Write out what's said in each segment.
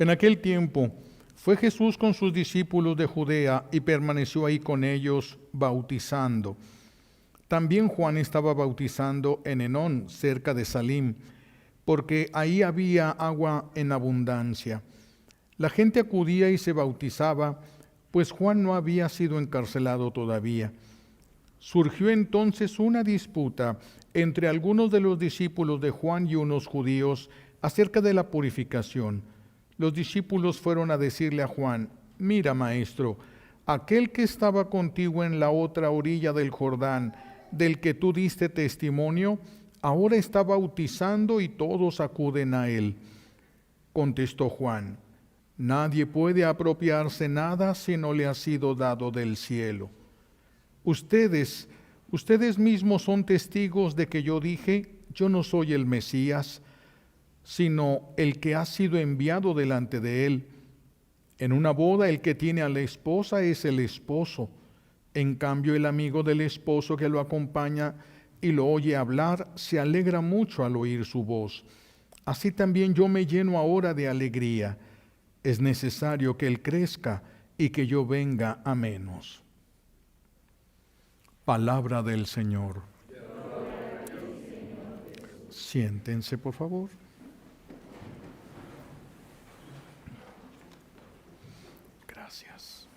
En aquel tiempo fue Jesús con sus discípulos de Judea y permaneció ahí con ellos bautizando. También Juan estaba bautizando en Enón, cerca de Salim, porque ahí había agua en abundancia. La gente acudía y se bautizaba, pues Juan no había sido encarcelado todavía. Surgió entonces una disputa entre algunos de los discípulos de Juan y unos judíos acerca de la purificación. Los discípulos fueron a decirle a Juan: «Mira, maestro, aquel que estaba contigo en la otra orilla del Jordán, del que tú diste testimonio, ahora está bautizando y todos acuden a él». Contestó Juan: «Nadie puede apropiarse nada si no le ha sido dado del cielo. Ustedes mismos son testigos de que yo dije: yo no soy el Mesías, sino el que ha sido enviado delante de él. En una boda el que tiene a la esposa es el esposo. En cambio el amigo del esposo que lo acompaña y lo oye hablar se alegra mucho al oír su voz. Así también yo me lleno ahora de alegría. Es necesario que él crezca y que yo venga a menos». Palabra del Señor. Siéntense, por favor. Gracias.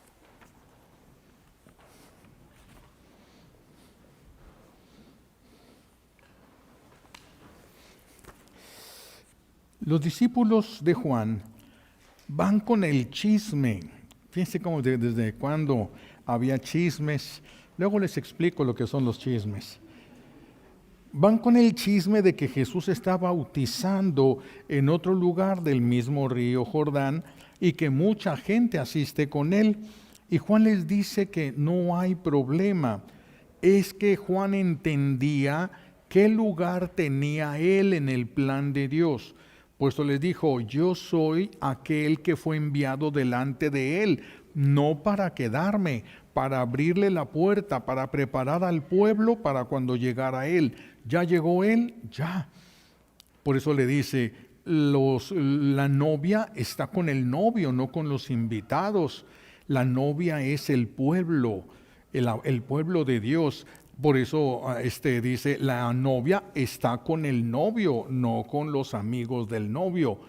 Los discípulos de Juan van con el chisme. Fíjense cómo desde cuando había chismes. Luego les explico lo que son los chismes. Van con el chisme de que Jesús está bautizando en otro lugar del mismo río Jordán y que mucha gente asiste con él. Y Juan les dice que no hay problema. Es que Juan entendía qué lugar tenía él en el plan de Dios. Puesto les dijo: yo soy aquel que fue enviado delante de él, no para quedarme, para abrirle la puerta, para preparar al pueblo para cuando llegara él. ¿Ya llegó él? Ya. Por eso le dice, la novia está con el novio, no con los invitados. La novia es el pueblo, el pueblo de Dios. Por eso dice, la novia está con el novio, no con los amigos del novio.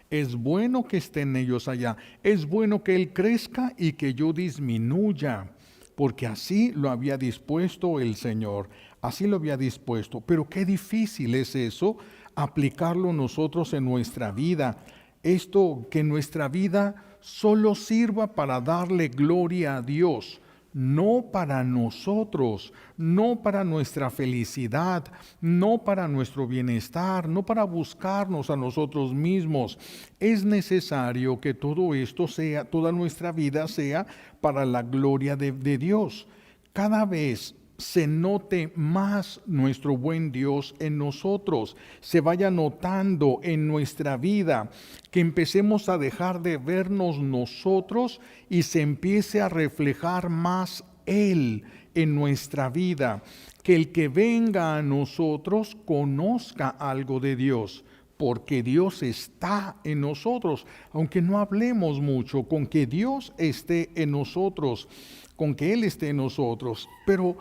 Es bueno que estén ellos allá. Es bueno que él crezca y que yo disminuya, porque así lo había dispuesto el Señor. Así lo había dispuesto. Pero qué difícil es eso, aplicarlo nosotros en nuestra vida. Esto, que nuestra vida solo sirva para darle gloria a Dios, no para nosotros, no para nuestra felicidad, no para nuestro bienestar, no para buscarnos a nosotros mismos. Es necesario que todo esto sea, toda nuestra vida sea para la gloria de Dios. Cada vez se note más nuestro buen Dios en nosotros, se vaya notando en nuestra vida, que empecemos a dejar de vernos nosotros y se empiece a reflejar más Él en nuestra vida, que el que venga a nosotros conozca algo de Dios, porque Dios está en nosotros, aunque no hablemos mucho, con que Dios esté en nosotros, con que Él esté en nosotros. Pero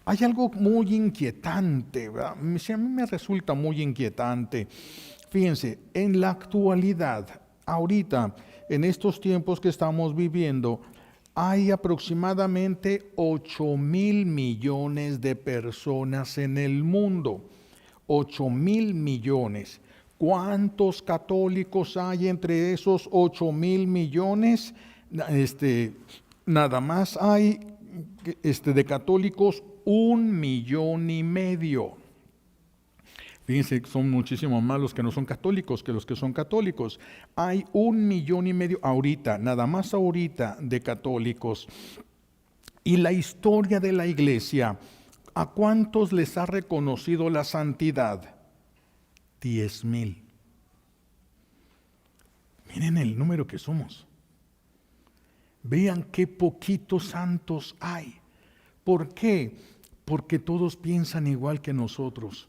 hay algo muy inquietante, ¿verdad? A mí me resulta muy inquietante. Fíjense, en la actualidad, ahorita, en estos tiempos que estamos viviendo, hay aproximadamente 8,000 millones de personas en el mundo. 8,000 millones. ¿Cuántos católicos hay entre esos 8,000 millones? Nada más hay de católicos 1,5 millones. Fíjense que son muchísimo más los que no son católicos que los que son católicos. Hay 1,5 millones ahorita, nada más ahorita, de católicos. Y la historia de la iglesia, ¿a cuántos les ha reconocido la santidad? 10,000. Miren el número que somos. Vean qué poquitos santos hay. ¿Por qué? Porque todos piensan igual que nosotros,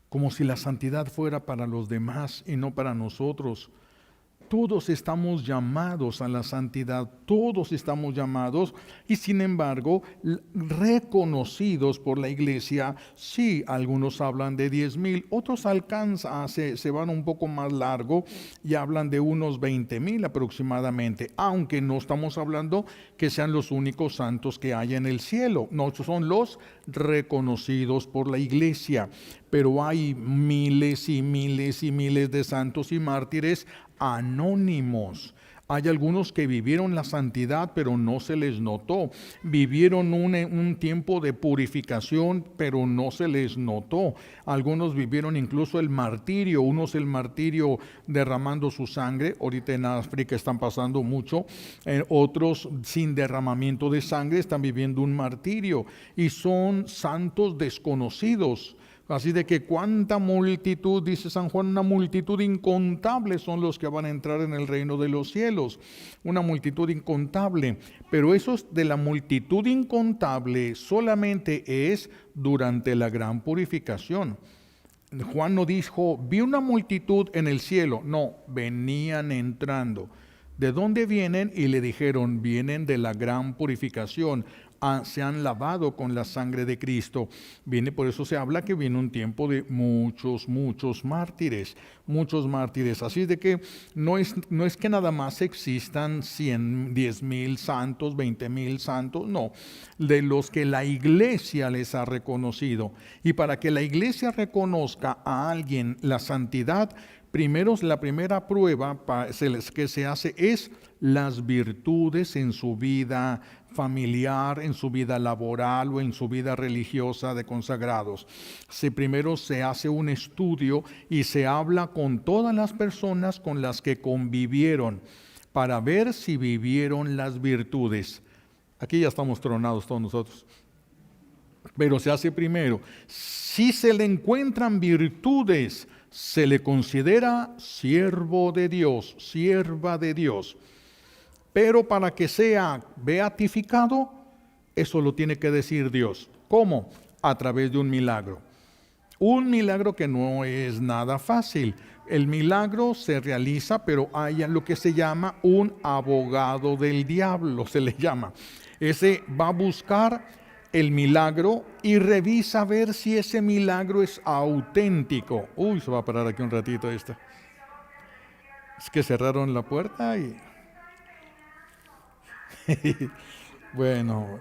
como si la santidad fuera para los demás y no para nosotros. Todos estamos llamados a la santidad, todos estamos llamados y sin embargo reconocidos por la iglesia. Sí, algunos hablan de 10,000, otros se van un poco más largo y hablan de unos 20,000 aproximadamente, aunque no estamos hablando que sean los únicos santos que hay en el cielo, no, son los reconocidos por la iglesia, pero hay miles y miles y miles de santos y mártires anónimos. Hay algunos que vivieron la santidad, pero no se les notó. Vivieron un tiempo de purificación, pero no se les notó. Algunos vivieron incluso el martirio, unos el martirio derramando su sangre. Ahorita en África están pasando mucho. Otros sin derramamiento de sangre están viviendo un martirio y son santos desconocidos. Así de que cuánta multitud, dice San Juan, una multitud incontable son los que van a entrar en el reino de los cielos. Una multitud incontable. Pero eso de la multitud incontable solamente es durante la gran purificación. Juan no dijo, vi una multitud en el cielo. No, venían entrando. ¿De dónde vienen? Y le dijeron, vienen de la gran purificación. Se han lavado con la sangre de Cristo. Por eso se habla que viene un tiempo de muchos mártires, Así de que no es que nada más existan 10,000 santos, 20,000 santos, no, de los que la iglesia les ha reconocido. Y para que la iglesia reconozca a alguien la santidad, primero, la primera prueba que se hace es las virtudes en su vida familiar, en su vida laboral o en su vida religiosa de consagrados. Primero se hace un estudio y se habla con todas las personas con las que convivieron para ver si vivieron las virtudes. Aquí ya estamos tronados todos nosotros. Pero se hace primero. Si se le encuentran virtudes, se le considera siervo de Dios, sierva de Dios. Pero para que sea beatificado, eso lo tiene que decir Dios. ¿Cómo? A través de un milagro. Un milagro que no es nada fácil. El milagro se realiza, pero hay lo que se llama un abogado del diablo, se le llama. Ese va a buscar el milagro y revisa a ver si ese milagro es auténtico. Se va a parar aquí un ratito esto. Es que cerraron la puerta y... Bueno,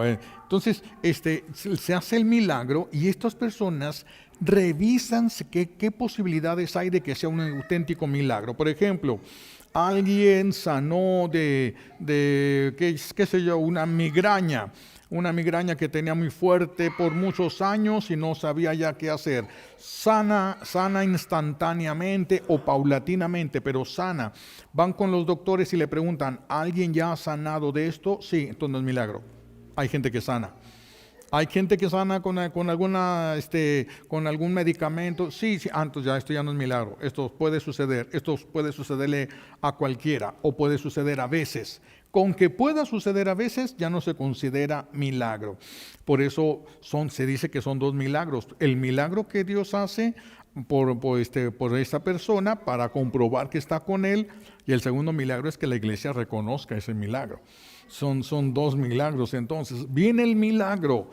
entonces se hace el milagro y estas personas revisan qué posibilidades hay de que sea un auténtico milagro. Por ejemplo, alguien sanó de qué sé yo, una migraña que tenía muy fuerte por muchos años y no sabía ya qué hacer. Sana instantáneamente o paulatinamente, pero sana. Van con los doctores y le preguntan, ¿alguien ya ha sanado de esto? Sí, entonces no es milagro. Hay gente que sana. Hay gente que sana con algún medicamento. Sí, entonces ya esto ya no es milagro. Esto puede suceder. Esto puede sucederle a cualquiera o puede suceder a veces. Con que pueda suceder a veces ya no se considera milagro. Por eso se dice que son dos milagros. El milagro que Dios hace por esta persona para comprobar que está con él, y el segundo milagro es que la iglesia reconozca ese milagro. Son dos milagros. Entonces viene el milagro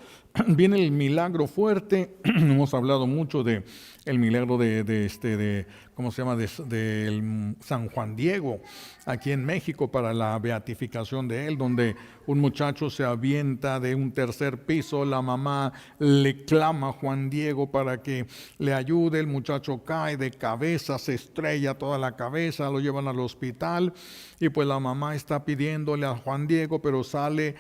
fuerte. Hemos hablado mucho de el milagro de ¿cómo se llama? De San Juan Diego, aquí en México, para la beatificación de él, donde un muchacho se avienta de un tercer piso, la mamá le clama a Juan Diego para que le ayude, el muchacho cae de cabeza, se estrella toda la cabeza, lo llevan al hospital y pues la mamá está pidiéndole a Juan Diego, pero sale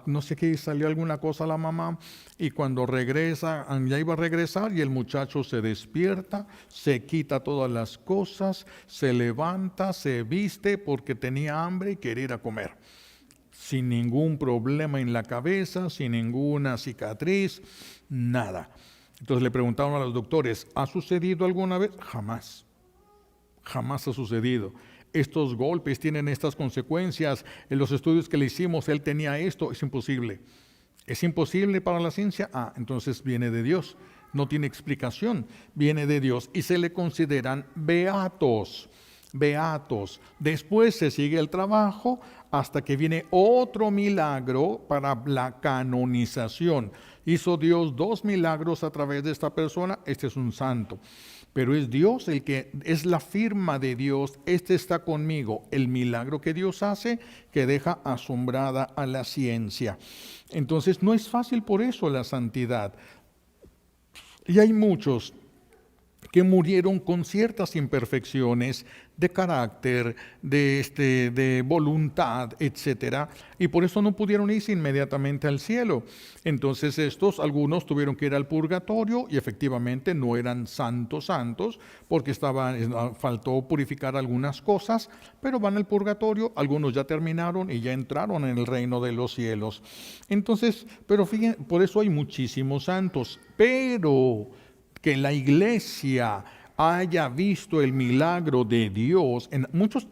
no sé qué, salió alguna cosa a la mamá, y cuando regresa, ya iba a regresar y el muchacho se despierta, se quita todas las cosas, se levanta, se viste porque tenía hambre y quería ir a comer. Sin ningún problema en la cabeza, sin ninguna cicatriz, nada. Entonces le preguntaron a los doctores, ¿ha sucedido alguna vez? Jamás. Jamás ha sucedido. Estos golpes tienen estas consecuencias. En los estudios que le hicimos, él tenía esto. Es imposible. ¿Es imposible para la ciencia? Entonces viene de Dios. No tiene explicación, viene de Dios y se le consideran beatos. Beatos. Después se sigue el trabajo hasta que viene otro milagro para la canonización. Hizo Dios 2 milagros a través de esta persona, este es un santo. Pero es Dios el que es la firma de Dios, este está conmigo, el milagro que Dios hace que deja asombrada a la ciencia. Entonces no es fácil por eso la santidad. Y hay muchos que murieron con ciertas imperfecciones de carácter, de voluntad, etcétera, y por eso no pudieron irse inmediatamente al cielo. Entonces algunos tuvieron que ir al purgatorio y efectivamente no eran santos, porque faltó purificar algunas cosas, pero van al purgatorio, algunos ya terminaron y ya entraron en el reino de los cielos. Entonces, pero fíjense, por eso hay muchísimos santos, pero que la iglesia haya visto el milagro de Dios,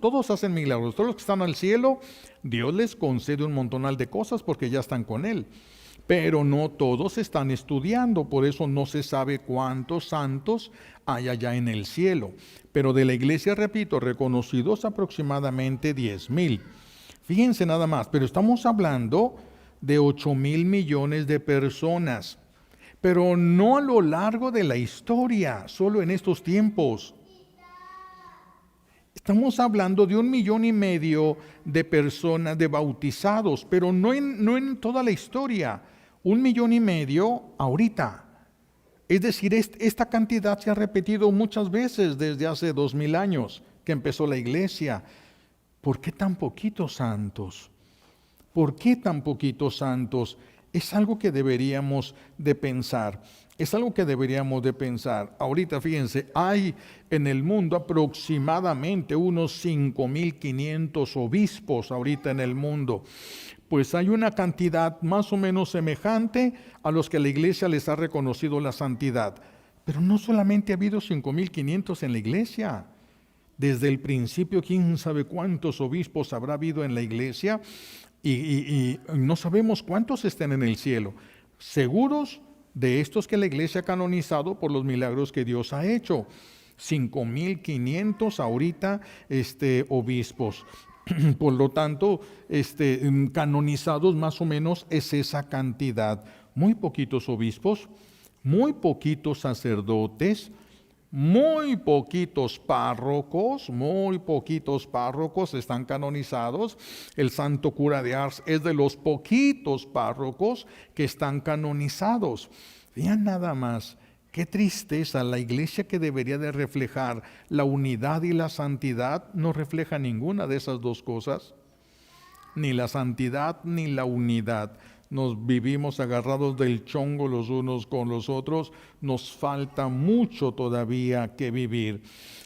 todos hacen milagros, todos los que están al cielo, Dios les concede un montonal de cosas porque ya están con Él, pero no todos están estudiando, por eso no se sabe cuántos santos hay allá en el cielo, pero de la iglesia, repito, reconocidos aproximadamente 10,000. Fíjense nada más, pero estamos hablando de 8,000 millones de personas. Pero no a lo largo de la historia, solo en estos tiempos. Estamos hablando de 1,5 millones de personas, de bautizados, pero no en toda la historia. 1,5 millones ahorita. Es decir, esta cantidad se ha repetido muchas veces desde hace 2,000 años que empezó la iglesia. ¿Por qué tan poquitos santos? ¿Por qué tan poquitos santos? Es algo que deberíamos de pensar. Es algo que deberíamos de pensar. Ahorita, fíjense, hay en el mundo aproximadamente unos 5,500 obispos ahorita en el mundo. Pues hay una cantidad más o menos semejante a los que la iglesia les ha reconocido la santidad. Pero no solamente ha habido 5,500 en la iglesia. Desde el principio, quién sabe cuántos obispos habrá habido en la iglesia. Y no sabemos cuántos estén en el cielo, seguros de estos que la iglesia ha canonizado por los milagros que Dios ha hecho. 5,500 ahorita obispos. Por lo tanto, canonizados más o menos es esa cantidad. Muy poquitos obispos, muy poquitos sacerdotes, muy poquitos párrocos están canonizados. El santo cura de Ars es de los poquitos párrocos que están canonizados. Vean nada más, qué tristeza, la iglesia que debería de reflejar la unidad y la santidad no refleja ninguna de esas dos cosas, ni la santidad ni la unidad. Nos vivimos agarrados del chongo los unos con los otros, nos falta mucho todavía que vivir.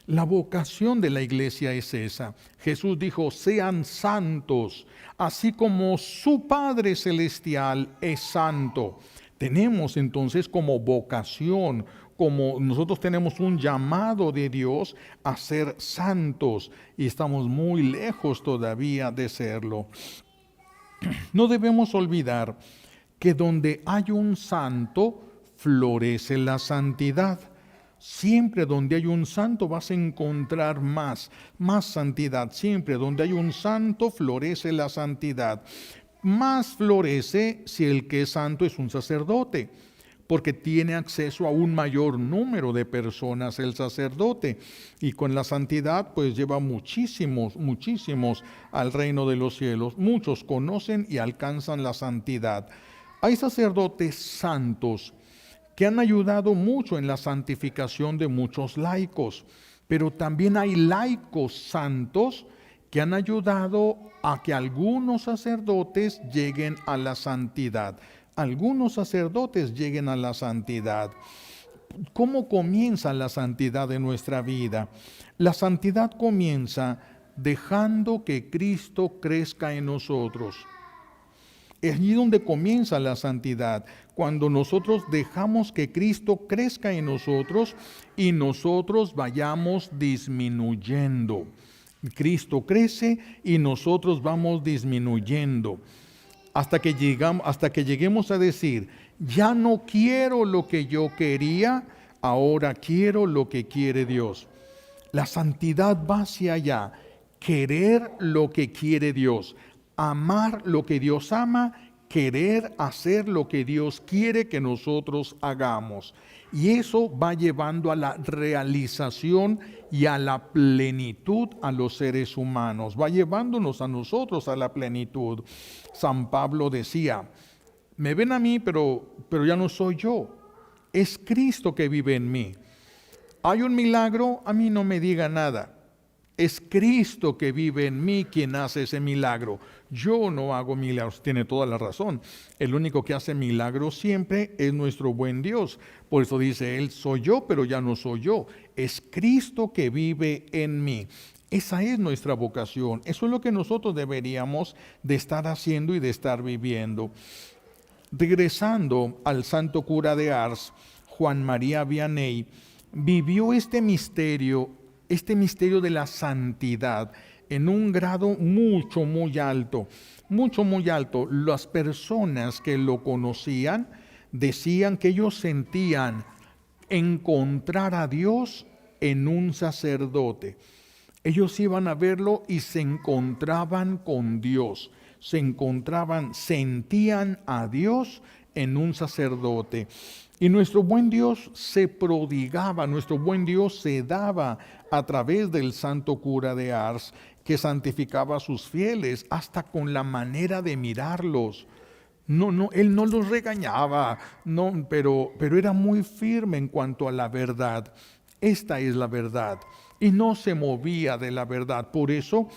La vocación de la iglesia es esa. Jesús dijo, sean santos, así como su Padre Celestial es santo. Tenemos entonces como vocación, como nosotros tenemos un llamado de Dios a ser santos y estamos muy lejos todavía de serlo. No debemos olvidar que donde hay un santo, florece la santidad. Siempre donde hay un santo vas a encontrar más santidad. Siempre donde hay un santo, florece la santidad. Más florece si el que es santo es un sacerdote, porque tiene acceso a un mayor número de personas el sacerdote, y con la santidad pues lleva muchísimos al reino de los cielos. Muchos conocen y alcanzan la santidad. Hay sacerdotes santos que han ayudado mucho en la santificación de muchos laicos, pero también hay laicos santos que han ayudado a que algunos sacerdotes lleguen a la santidad. Algunos sacerdotes lleguen a la santidad. ¿Cómo comienza la santidad de nuestra vida? La santidad comienza dejando que Cristo crezca en nosotros. Es allí donde comienza la santidad, cuando nosotros dejamos que Cristo crezca en nosotros y nosotros vayamos disminuyendo. Cristo crece y nosotros vamos disminuyendo. Hasta que lleguemos a decir Ya no quiero lo que yo quería, ahora quiero lo que quiere Dios. La santidad va hacia allá, querer lo que quiere Dios, amar lo que Dios ama, querer hacer lo que Dios quiere que nosotros hagamos. Y eso va llevando a la realización y a la plenitud a los seres humanos, va llevándonos a nosotros a la plenitud. San Pablo decía, me ven a mí, pero ya no soy yo, es Cristo que vive en mí. Hay un milagro, a mí no me diga nada. Es Cristo que vive en mí quien hace ese milagro. Yo no hago milagros, tiene toda la razón. El único que hace milagros siempre es nuestro buen Dios. Por eso dice Él, soy yo, pero ya no soy yo. Es Cristo que vive en mí. Esa es nuestra vocación. Eso es lo que nosotros deberíamos de estar haciendo y de estar viviendo. Regresando al santo cura de Ars, Juan María Vianney, vivió este misterio de la santidad en un grado muy alto, muy alto. Las personas que lo conocían decían que ellos sentían encontrar a Dios en un sacerdote. Ellos iban a verlo y se encontraban con Dios, sentían a Dios en un sacerdote. Y nuestro buen Dios se prodigaba, nuestro buen Dios se daba a través del santo cura de Ars, que santificaba a sus fieles hasta con la manera de mirarlos. Él no los regañaba, pero era muy firme en cuanto a la verdad. Esta es la verdad. Y no se movía de la verdad. Por eso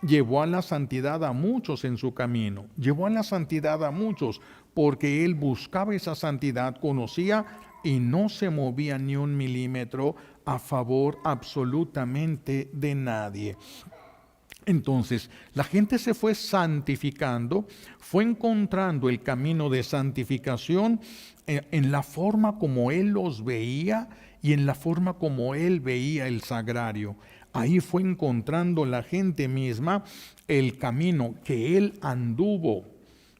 llevó a la santidad a muchos en su camino. Llevó a la santidad a muchos porque él buscaba esa santidad, conocía y no se movía ni un milímetro a favor absolutamente de nadie. Entonces, la gente se fue santificando, fue encontrando el camino de santificación en la forma como él los veía y en la forma como él veía el sagrario. Ahí fue encontrando la gente misma el camino que él anduvo.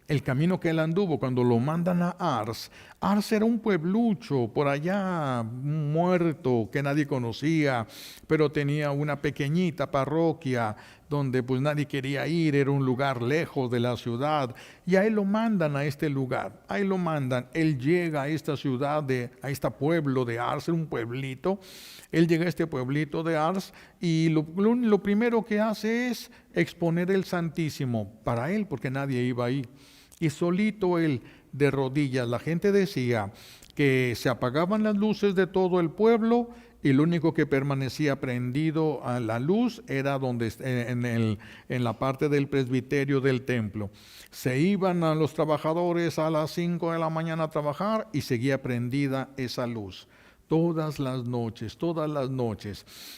El camino que él anduvo cuando lo mandan a Ars. Ars era un pueblucho por allá muerto que nadie conocía, pero tenía una pequeñita parroquia donde pues nadie quería ir, era un lugar lejos de la ciudad. Y a él lo mandan a este lugar, ahí lo mandan. Él llega a esta ciudad, a este pueblo de Ars, un pueblito. Él llega a este pueblito de Ars y lo primero que hace es exponer el Santísimo para él, porque nadie iba ahí. Y solito él de rodillas, la gente decía que se apagaban las luces de todo el pueblo y lo único que permanecía prendido a la luz era en la parte del presbiterio del templo. Se iban a los trabajadores a las 5 de la mañana a trabajar y seguía prendida esa luz. Todas las noches.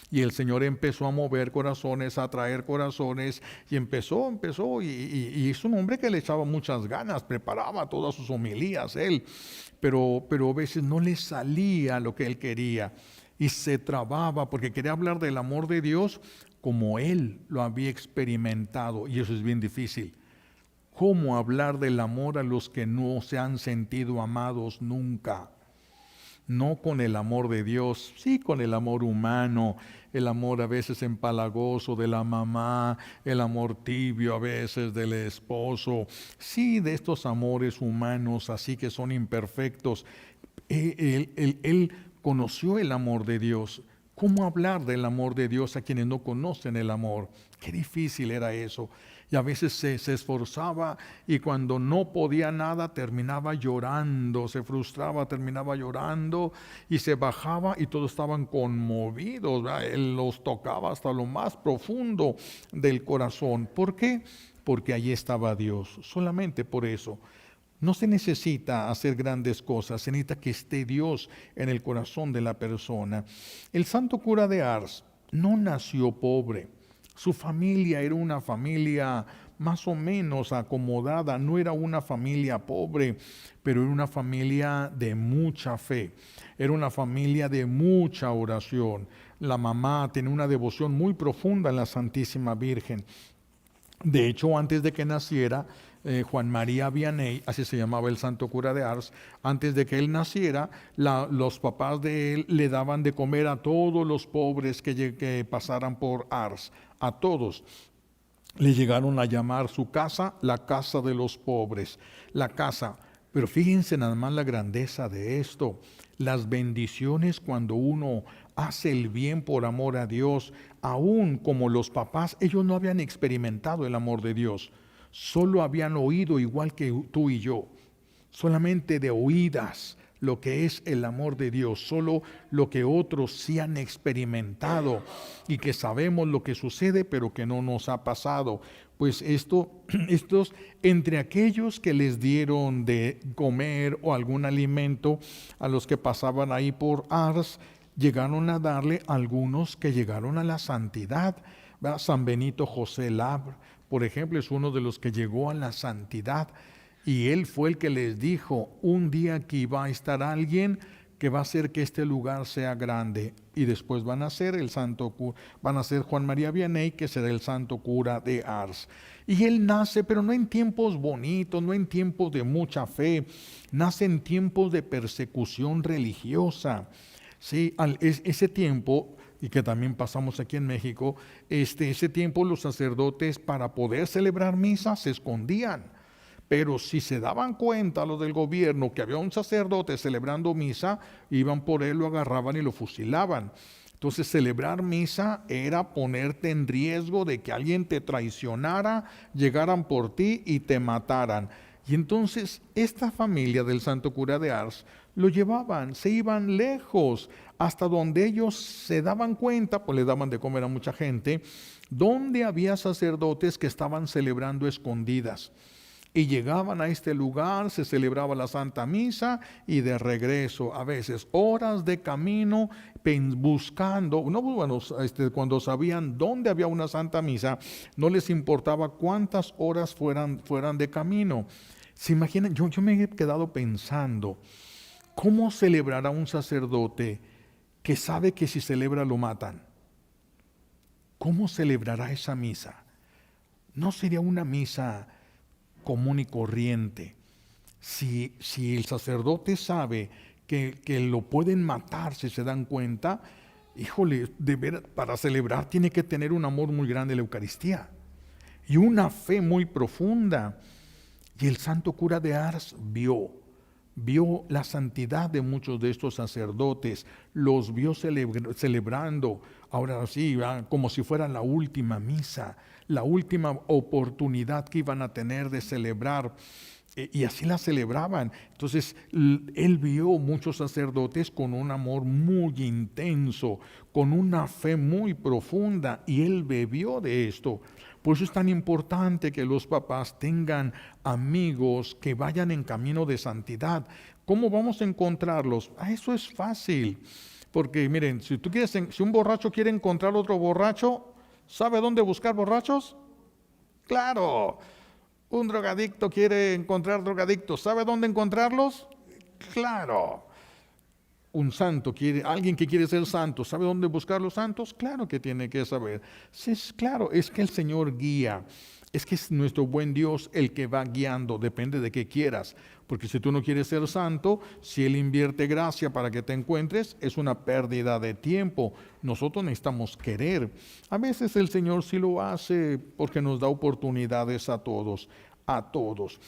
Y el Señor empezó a mover corazones, a traer corazones, y empezó, y es un hombre que le echaba muchas ganas, preparaba todas sus homilías él, pero a veces no le salía lo que él quería, y se trababa porque quería hablar del amor de Dios como él lo había experimentado, y eso es bien difícil. ¿Cómo hablar del amor a los que no se han sentido amados nunca? No con el amor de Dios, sí con el amor humano, el amor a veces empalagoso de la mamá, el amor tibio a veces del esposo, sí de estos amores humanos así que son imperfectos. Él conoció el amor de Dios. ¿Cómo hablar del amor de Dios a quienes no conocen el amor? Qué difícil era eso. Y a veces se esforzaba y cuando no podía nada terminaba llorando, se frustraba, terminaba llorando y se bajaba y todos estaban conmovidos, ¿verdad? Él los tocaba hasta lo más profundo del corazón. ¿Por qué? Porque allí estaba Dios, solamente por eso. No se necesita hacer grandes cosas, se necesita que esté Dios en el corazón de la persona. El santo cura de Ars no nació pobre. Su familia era una familia más o menos acomodada, no era una familia pobre, pero era una familia de mucha fe, era una familia de mucha oración. La mamá tenía una devoción muy profunda en la Santísima Virgen. De hecho, antes de que naciera, Juan María Vianney, así se llamaba el santo cura de Ars. Antes de que él naciera, los papás de él le daban de comer a todos los pobres que pasaran por Ars, a todos. Le llegaron a llamar su casa la casa de los pobres, la casa. Pero fíjense nada más la grandeza de esto, las bendiciones cuando uno hace el bien por amor a Dios, aún como los papás, ellos no habían experimentado el amor de Dios, solo habían oído igual que tú y yo, solamente de oídas lo que es el amor de Dios, solo lo que otros sí han experimentado y que sabemos lo que sucede, pero que no nos ha pasado. Pues estos, entre aquellos que les dieron de comer o algún alimento a los que pasaban ahí por Ars, llegaron a darle algunos que llegaron a la santidad. ¿Verdad? San Benito José Labre, por ejemplo, es uno de los que llegó a la santidad. Y él fue el que les dijo, un día aquí va a estar alguien que va a hacer que este lugar sea grande. Y después van a ser van a ser Juan María Vianney, que será el santo cura de Ars. Y él nace, pero no en tiempos bonitos, no en tiempos de mucha fe, nace en tiempos de persecución religiosa. Sí, ese tiempo, y que también pasamos aquí en México, ese tiempo los sacerdotes para poder celebrar misa se escondían. Pero si se daban cuenta los del gobierno que había un sacerdote celebrando misa, iban por él, lo agarraban y lo fusilaban. Entonces celebrar misa era ponerte en riesgo de que alguien te traicionara, llegaran por ti y te mataran. Y entonces esta familia del santo cura de Ars lo llevaban, se iban lejos, hasta donde ellos se daban cuenta, pues le daban de comer a mucha gente, donde había sacerdotes que estaban celebrando escondidas. Y llegaban a este lugar, se celebraba la Santa Misa y de regreso, a veces horas de camino, buscando, no, bueno, cuando sabían dónde había una Santa Misa, no les importaba cuántas horas fueran de camino. ¿Se imaginan? Yo me he quedado pensando, ¿cómo celebrará un sacerdote que sabe que si celebra lo matan? ¿Cómo celebrará esa misa? ¿No sería una misa común y corriente? Si el sacerdote sabe que lo pueden matar si se dan cuenta, híjole, para celebrar tiene que tener un amor muy grande a la Eucaristía y una fe muy profunda. Y el santo cura de Ars vio la santidad de muchos de estos sacerdotes, los vio celebrando, ahora sí, como si fuera la última misa, la última oportunidad que iban a tener de celebrar, y así la celebraban. Entonces él vio muchos sacerdotes con un amor muy intenso, con una fe muy profunda, y él bebió de esto. Por eso es tan importante que los papás tengan amigos que vayan en camino de santidad. ¿Cómo vamos a encontrarlos? Eso es fácil, porque miren, si un borracho quiere encontrar otro borracho, ¿sabe dónde buscar borrachos? Claro. Un drogadicto quiere encontrar drogadictos, ¿sabe dónde encontrarlos? Claro. Un santo alguien que quiere ser santo, ¿sabe dónde buscar los santos? Claro que tiene que saber. Sí, claro, es que el Señor guía. Es que es nuestro buen Dios el que va guiando, depende de qué quieras. Porque si tú no quieres ser santo, si Él invierte gracia para que te encuentres, es una pérdida de tiempo. Nosotros necesitamos querer. A veces el Señor sí lo hace porque nos da oportunidades a todos, a todos.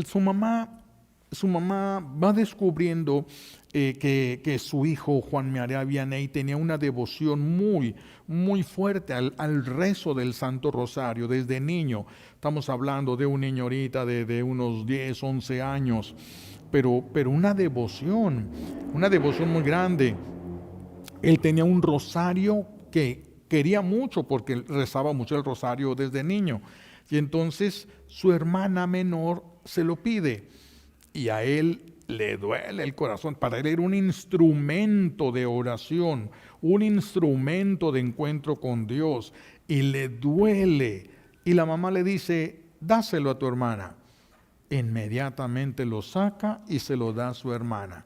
Su mamá va descubriendo que su hijo Juan María Vianney tenía una devoción muy, muy fuerte al rezo del Santo Rosario desde niño. Estamos hablando de un niño ahorita de unos 10, 11 años, pero una devoción muy grande. Él tenía un rosario que quería mucho porque rezaba mucho el rosario desde niño. Y entonces su hermana menor se lo pide. Y a él le duele el corazón. Para él era un instrumento de oración, un instrumento de encuentro con Dios. Y le duele. Y la mamá le dice, dáselo a tu hermana. Inmediatamente lo saca y se lo da a su hermana.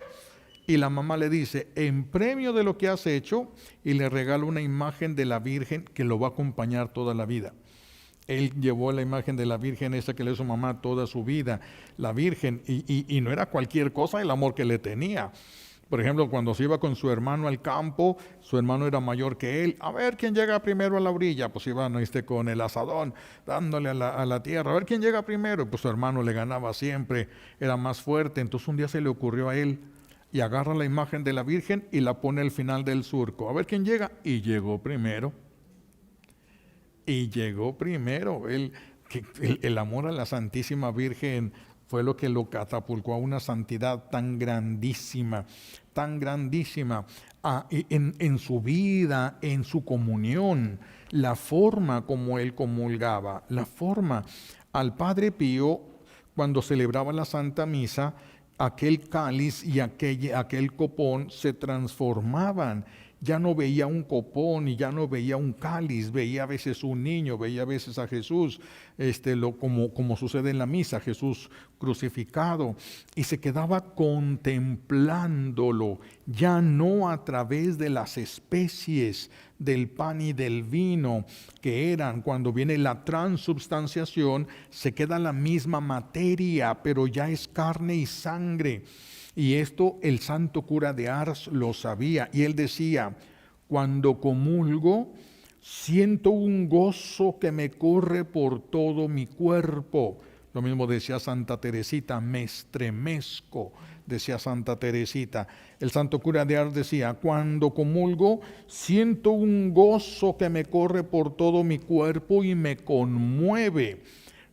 Y la mamá le dice, en premio de lo que has hecho, y le regala una imagen de la Virgen que lo va a acompañar toda la vida. Él llevó la imagen de la Virgen esa que le hizo mamá toda su vida, la Virgen, y no era cualquier cosa el amor que le tenía. Por ejemplo, cuando se iba con su hermano al campo, su hermano era mayor que él. A ver quién llega primero a la orilla. Pues iban con el asadón, dándole a la tierra. A ver quién llega primero. Pues su hermano le ganaba siempre, era más fuerte. Entonces un día se le ocurrió a él y agarra la imagen de la Virgen y la pone al final del surco. A ver quién llega. Y llegó primero. Y llegó primero. El amor a la Santísima Virgen fue lo que lo catapultó a una santidad tan grandísima, en su vida, en su comunión, la forma como él comulgaba, la forma. Al Padre Pío, cuando celebraba la Santa Misa, aquel cáliz y aquel copón se transformaban. Ya no veía un copón y ya no veía un cáliz, veía a veces un niño, veía a veces a Jesús, como sucede en la misa, Jesús crucificado, y se quedaba contemplándolo, ya no a través de las especies del pan y del vino que eran. Cuando viene la transubstanciación, se queda la misma materia, pero ya es carne y sangre. Y esto el santo cura de Ars lo sabía, y él decía: cuando comulgo, siento un gozo que me corre por todo mi cuerpo. Lo mismo decía Santa Teresita: me estremezco, decía Santa Teresita. El santo cura de Ars decía: cuando comulgo, siento un gozo que me corre por todo mi cuerpo y me conmueve.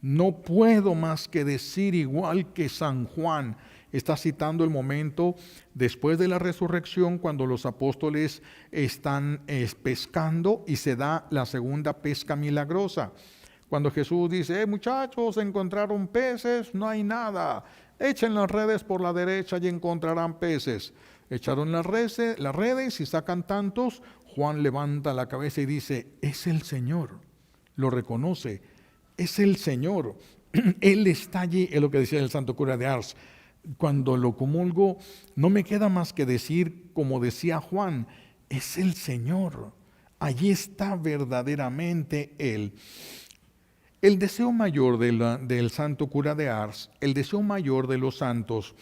No puedo más que decir, igual que San Juan. Está citando el momento después de la resurrección, cuando los apóstoles están pescando y se da la segunda pesca milagrosa. Cuando Jesús dice: muchachos, encontraron peces, no hay nada, echen las redes por la derecha y encontrarán peces. Echaron las redes y sacan tantos. Juan levanta la cabeza y dice: es el Señor. Lo reconoce, es el Señor. Él está allí, es lo que decía el santo cura de Ars. Cuando lo comulgo, no me queda más que decir, como decía Juan: es el Señor. Allí está verdaderamente Él. El deseo mayor del santo cura de Ars, el deseo mayor de los santos,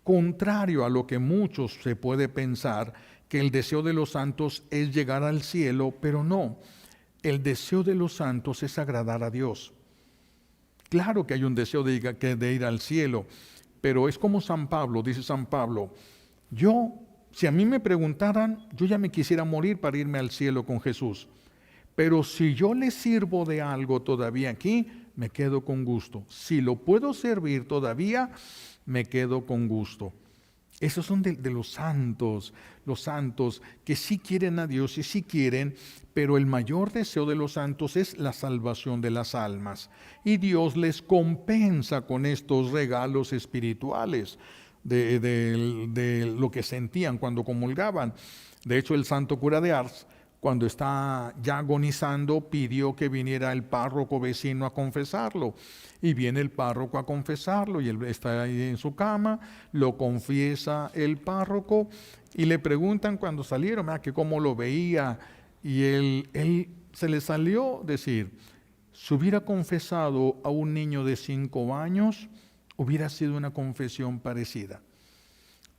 contrario a lo que muchos se puede pensar, que el deseo de los santos es llegar al cielo, pero no. El deseo de los santos es agradar a Dios. Claro que hay un deseo de ir al cielo, pero es como San Pablo, dice San Pablo: si a mí me preguntaran, yo ya me quisiera morir para irme al cielo con Jesús. Pero si yo le sirvo de algo todavía aquí, me quedo con gusto. Si lo puedo servir todavía, me quedo con gusto. Esos son de los santos que sí quieren a Dios y sí quieren, pero el mayor deseo de los santos es la salvación de las almas. Y Dios les compensa con estos regalos espirituales de lo que sentían cuando comulgaban. De hecho, el santo cura de Ars, cuando está ya agonizando, pidió que viniera el párroco vecino a confesarlo. Y viene el párroco a confesarlo, y él está ahí en su cama, lo confiesa el párroco, y le preguntan cuando salieron, que cómo lo veía, y él se le salió decir: si hubiera confesado a un niño de 5 años, hubiera sido una confesión parecida.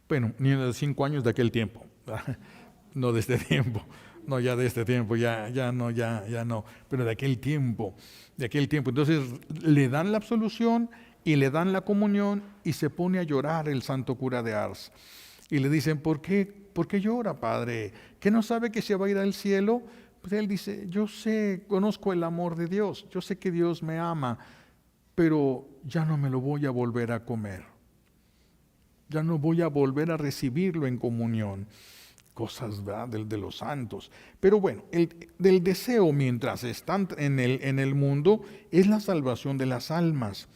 Bueno, niño de 5 años de aquel tiempo, no de este tiempo. No, ya de este tiempo, ya no, pero de aquel tiempo. Entonces le dan la absolución y le dan la comunión, y se pone a llorar el santo cura de Ars. Y le dicen: ¿por qué llora, padre? ¿Que no sabe que se va a ir al cielo? Pues él dice: yo sé, conozco el amor de Dios, yo sé que Dios me ama, pero ya no me lo voy a volver a comer. Ya no voy a volver a recibirlo en comunión. Cosas, ¿verdad?, de los santos. Pero bueno, del deseo mientras están en el mundo es la salvación de las almas.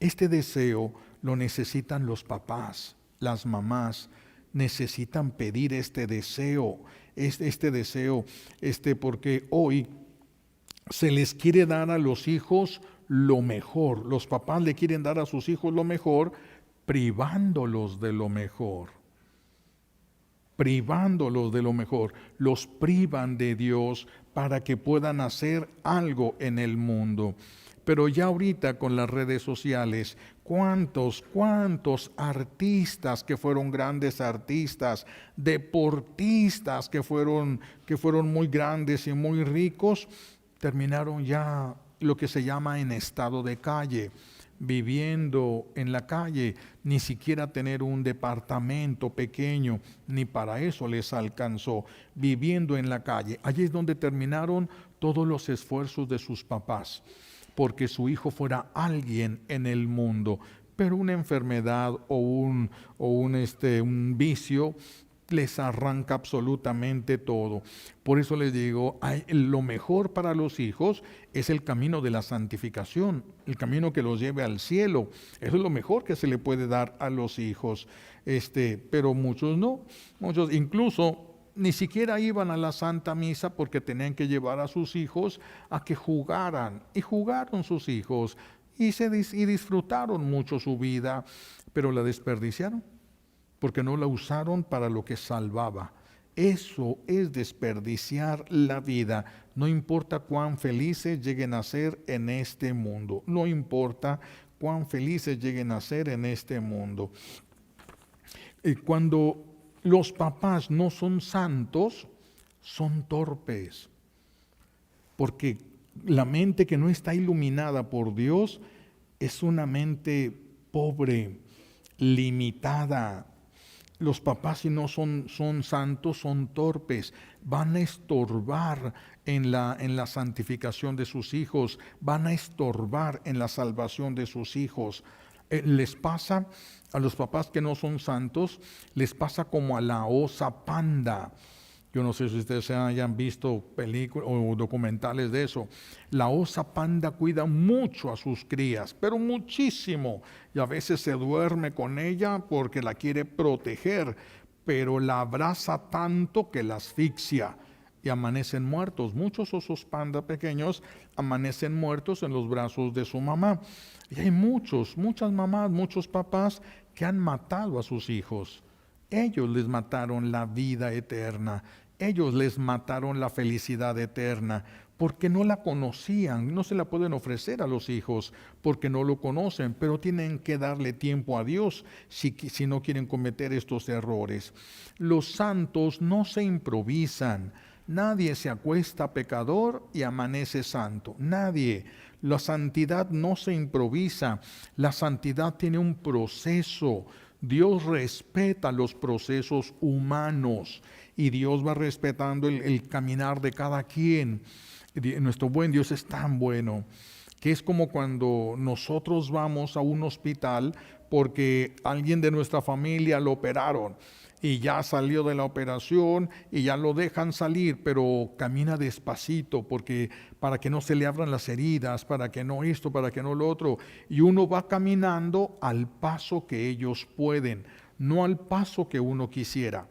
Este deseo lo necesitan los papás, las mamás, necesitan pedir este deseo, porque hoy se les quiere dar a los hijos lo mejor. Los papás le quieren dar a sus hijos lo mejor, privándolos de lo mejor. privándolos de lo mejor, los privan de Dios para que puedan hacer algo en el mundo. Pero ya ahorita con las redes sociales, cuántos artistas que fueron grandes artistas, deportistas que fueron muy grandes y muy ricos, terminaron ya lo que se llama en estado de calle, viviendo en la calle, ni siquiera tener un departamento pequeño, ni para eso les alcanzó, viviendo en la calle. Allí es donde terminaron todos los esfuerzos de sus papás, porque su hijo fuera alguien en el mundo, pero una enfermedad o un vicio les arranca absolutamente todo. Por eso les digo, lo mejor para los hijos es el camino de la santificación, el camino que los lleve al cielo. Eso es lo mejor que se le puede dar a los hijos. Pero muchos no, muchos incluso ni siquiera iban a la Santa Misa porque tenían que llevar a sus hijos a que jugaran. Y jugaron sus hijos y disfrutaron mucho su vida, pero la desperdiciaron porque no la usaron para lo que salvaba. Eso es desperdiciar la vida. No importa cuán felices lleguen a ser en este mundo. No importa cuán felices lleguen a ser en este mundo. Cuando los papás no son santos, son torpes. Porque la mente que no está iluminada por Dios es una mente pobre, limitada. Los papás, si no son santos, son torpes, van a estorbar en la santificación de sus hijos, van a estorbar en la salvación de sus hijos. Les pasa a los papás que no son santos, les pasa como a la osa panda. Yo no sé si ustedes hayan visto películas o documentales de eso. La osa panda cuida mucho a sus crías, pero muchísimo. Y a veces se duerme con ella porque la quiere proteger, pero la abraza tanto que la asfixia y amanecen muertos. Muchos osos panda pequeños amanecen muertos en los brazos de su mamá. Y hay muchas mamás, muchos papás que han matado a sus hijos. Ellos les mataron la vida eterna, ellos les mataron la felicidad eterna, porque no la conocían, no se la pueden ofrecer a los hijos, porque no lo conocen, pero tienen que darle tiempo a Dios si no quieren cometer estos errores. Los santos no se improvisan, nadie se acuesta pecador y amanece santo, nadie. La santidad no se improvisa, la santidad tiene un proceso. Dios respeta los procesos humanos y Dios va respetando el caminar de cada quien. Nuestro buen Dios es tan bueno que es como cuando nosotros vamos a un hospital porque alguien de nuestra familia lo operaron y ya salió de la operación y ya lo dejan salir, pero camina despacito para que no se le abran las heridas, para que no esto, para que no lo otro. Y uno va caminando al paso que ellos pueden, no al paso que uno quisiera,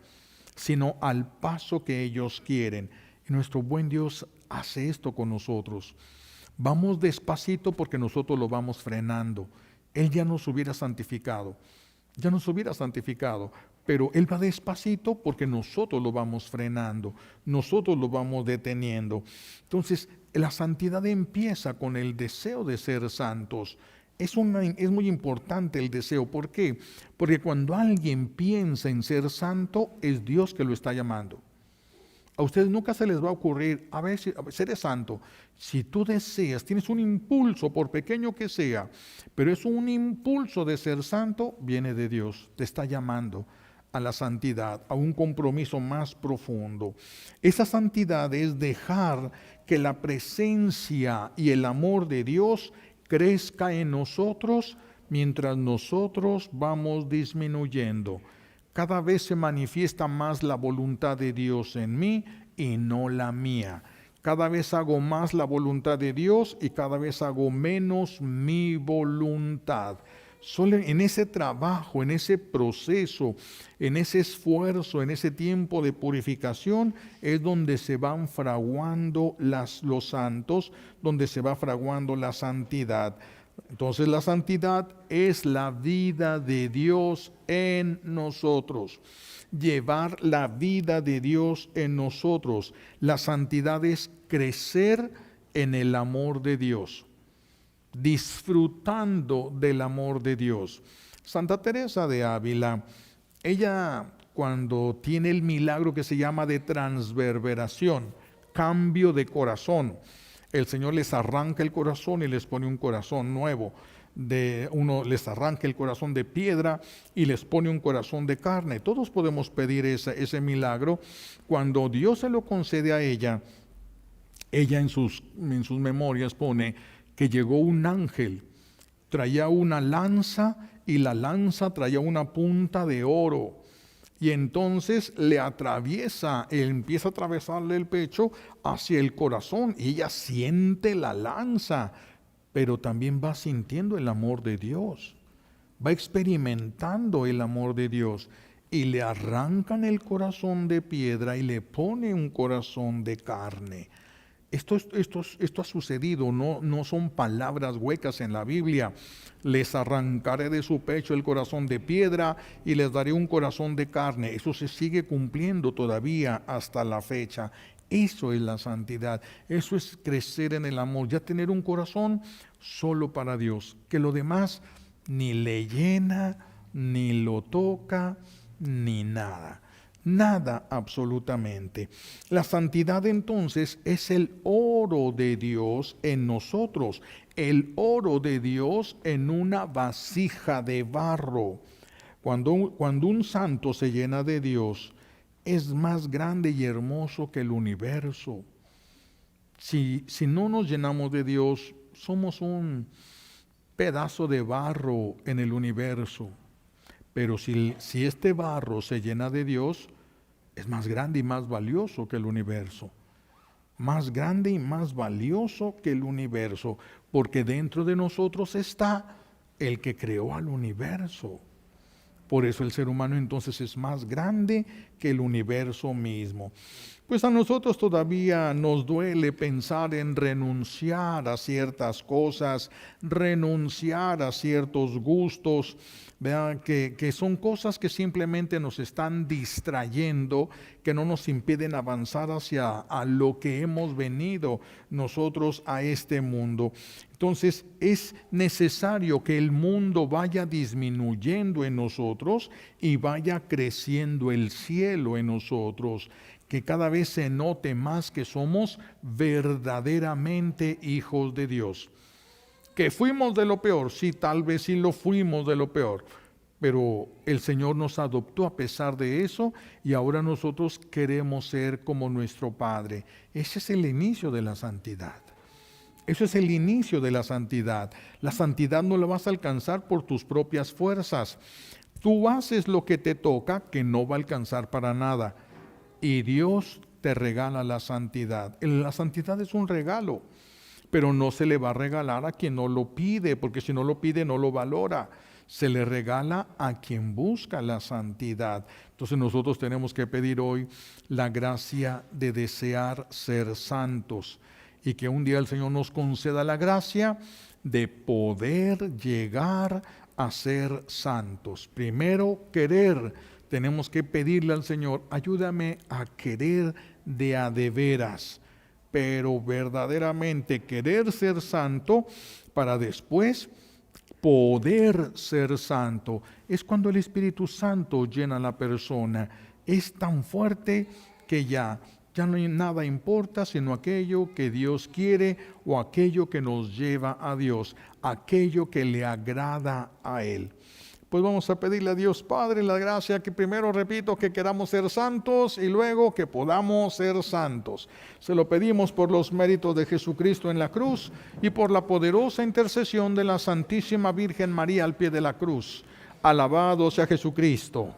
sino al paso que ellos quieren. Y nuestro buen Dios hace esto con nosotros. Vamos despacito porque nosotros lo vamos frenando. Él ya nos hubiera santificado, pero Él va despacito porque nosotros lo vamos frenando, nosotros lo vamos deteniendo. Entonces, la santidad empieza con el deseo de ser santos. Es muy importante el deseo. ¿Por qué? Porque cuando alguien piensa en ser santo, es Dios que lo está llamando. A ustedes nunca se les va a ocurrir, a ver, seré santo. Si tú deseas, tienes un impulso, por pequeño que sea, pero es un impulso de ser santo, viene de Dios, te está llamando a la santidad, a un compromiso más profundo. Esa santidad es dejar que la presencia y el amor de Dios crezca en nosotros mientras nosotros vamos disminuyendo. Cada vez se manifiesta más la voluntad de Dios en mí y no la mía. Cada vez hago más la voluntad de Dios y cada vez hago menos mi voluntad. Solo en ese trabajo, en ese proceso, en ese esfuerzo, en ese tiempo de purificación, es donde se van fraguando los santos, donde se va fraguando la santidad. Entonces la santidad es la vida de Dios en nosotros. Llevar la vida de Dios en nosotros. La santidad es crecer en el amor de Dios, disfrutando del amor de Dios. Santa Teresa de Ávila, ella cuando tiene el milagro que se llama de transverberación, cambio de corazón, el Señor les arranca el corazón y les pone un corazón nuevo. Les arranca el corazón de piedra y les pone un corazón de carne. Todos podemos pedir ese milagro. Cuando Dios se lo concede a ella, ella en sus memorias pone que llegó un ángel, traía una lanza y la lanza traía una punta de oro. Y entonces le atraviesa, él empieza a atravesarle el pecho hacia el corazón y ella siente la lanza, pero también va sintiendo el amor de Dios, va experimentando el amor de Dios y le arrancan el corazón de piedra y le pone un corazón de carne. Esto ha sucedido, no son palabras huecas en la Biblia. Les arrancaré de su pecho el corazón de piedra y les daré un corazón de carne. Eso se sigue cumpliendo todavía hasta la fecha. Eso es la santidad, eso es crecer en el amor, ya tener un corazón solo para Dios, que lo demás ni le llena, ni lo toca, ni nada. Nada absolutamente. La santidad entonces es el oro de Dios en nosotros, el oro de Dios en una vasija de barro. Cuando un santo se llena de Dios, es más grande y hermoso que el universo. Si no nos llenamos de Dios, somos un pedazo de barro en el universo. Pero si este barro se llena de Dios, es más grande y más valioso que el universo. Más grande y más valioso que el universo, porque dentro de nosotros está el que creó al universo. Por eso el ser humano entonces es más grande que el universo mismo. Pues a nosotros todavía nos duele pensar en renunciar a ciertas cosas, renunciar a ciertos gustos, vean que son cosas que simplemente nos están distrayendo, que no nos impiden avanzar hacia a lo que hemos venido nosotros a este mundo. Entonces es necesario que el mundo vaya disminuyendo en nosotros y vaya creciendo el cielo en nosotros, que cada vez se note más que somos verdaderamente hijos de Dios. Que fuimos de lo peor, sí, tal vez sí lo fuimos de lo peor, pero el Señor nos adoptó a pesar de eso y ahora nosotros queremos ser como nuestro Padre. Ese es el inicio de la santidad. Eso es el inicio de la santidad. La santidad no la vas a alcanzar por tus propias fuerzas. Tú haces lo que te toca, que no va a alcanzar para nada. Y Dios te regala la santidad. La santidad es un regalo, pero no se le va a regalar a quien no lo pide, porque si no lo pide no lo valora. Se le regala a quien busca la santidad. Entonces nosotros tenemos que pedir hoy la gracia de desear ser santos y que un día el Señor nos conceda la gracia de poder llegar a ser santos. Primero, querer. Tenemos que pedirle al Señor, ayúdame a querer de veras, pero verdaderamente querer ser santo para después poder ser santo. Es cuando el Espíritu Santo llena a la persona. Es tan fuerte que ya no hay nada importa sino aquello que Dios quiere o aquello que nos lleva a Dios, aquello que le agrada a Él. Pues vamos a pedirle a Dios Padre la gracia que primero, repito, que queramos ser santos y luego que podamos ser santos. Se lo pedimos por los méritos de Jesucristo en la cruz y por la poderosa intercesión de la Santísima Virgen María al pie de la cruz. Alabado sea Jesucristo.